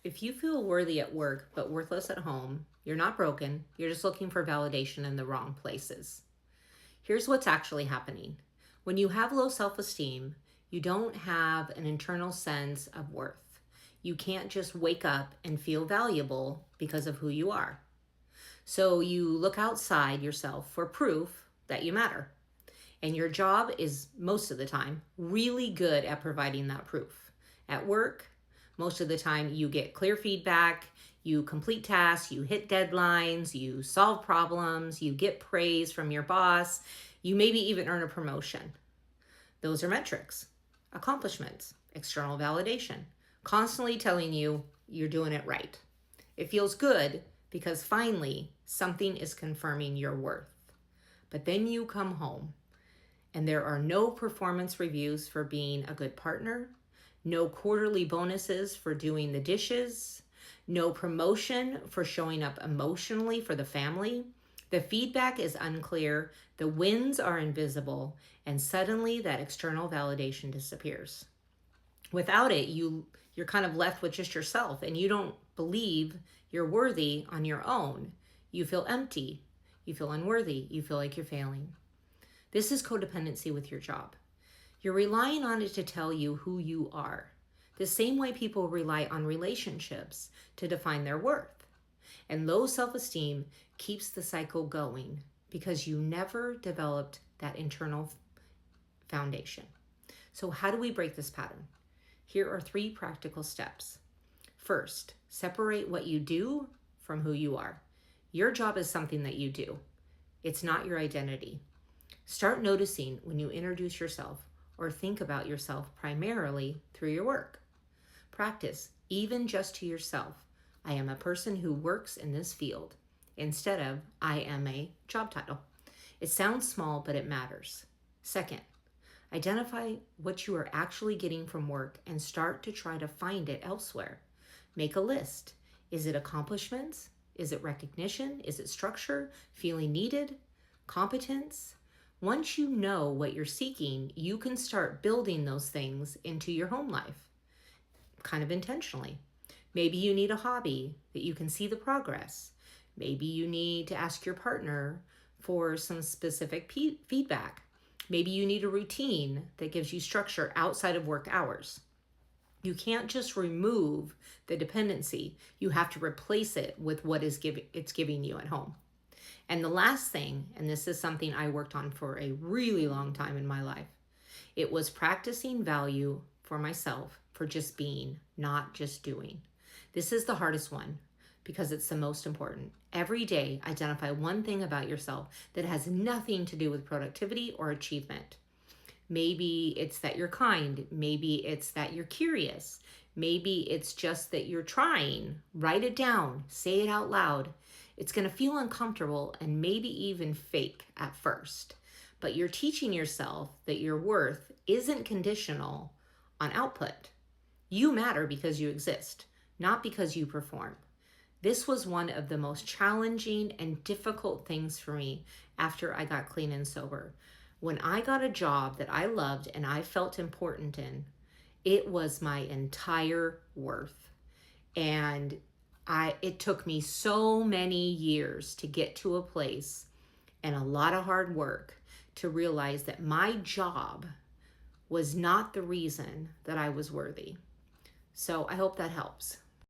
If you feel worthy at work but worthless at home, you're not broken. You're just looking for validation in the wrong places. Here's what's actually happening. When you have low self-esteem, you don't have an internal sense of worth. You can't just wake up and feel valuable because of who you are. So you look outside yourself for proof that you matter. And your job is, most of the time, really good at providing that proof. At work, most of the time you get clear feedback, you complete tasks, you hit deadlines, you solve problems, you get praise from your boss, you maybe even earn a promotion. Those are metrics, accomplishments, external validation, constantly telling you you're doing it right. It feels good because finally something is confirming your worth. But then you come home and there are no performance reviews for being a good partner, no quarterly bonuses for doing the dishes, no promotion for showing up emotionally for the family. The feedback is unclear, the wins are invisible, and suddenly that external validation disappears. Without it, you're kind of left with just yourself, and you don't believe you're worthy on your own. You feel empty, you feel unworthy, you feel like you're failing. This is codependency with your job. You're relying on it to tell you who you are, the same way people rely on relationships to define their worth. And low self-esteem keeps the cycle going because you never developed that internal foundation. So how do we break this pattern? Here are 3 practical steps. First, separate what you do from who you are. Your job is something that you do. It's not your identity. Start noticing when you introduce yourself or think about yourself primarily through your work. Practice, even just to yourself, I am a person who works in this field, instead of I am a job title. It sounds small, but it matters. Second, identify what you are actually getting from work and start to try to find it elsewhere. Make a list. Is it accomplishments? Is it recognition? Is it structure? Feeling needed? Competence? Once you know what you're seeking, you can start building those things into your home life, kind of intentionally. Maybe you need a hobby that you can see the progress. Maybe you need to ask your partner for some specific feedback. Maybe you need a routine that gives you structure outside of work hours. You can't just remove the dependency. You have to replace it with what it's giving you at home. And the last thing, and this is something I worked on for a really long time in my life, it was practicing value for myself for just being, not just doing. This is the hardest one because it's the most important. Every day, identify one thing about yourself that has nothing to do with productivity or achievement. Maybe it's that you're kind. Maybe it's that you're curious. Maybe it's just that you're trying. Write it down. Say it out loud. It's going to feel uncomfortable and maybe even fake at first. But you're teaching yourself that your worth isn't conditional on output. You matter because you exist, not because you perform. This was one of the most challenging and difficult things for me after I got clean and sober. When I got a job that I loved and I felt important in, it was my entire worth. And it took me so many years to get to a place and a lot of hard work to realize that my job was not the reason that I was worthy. So I hope that helps.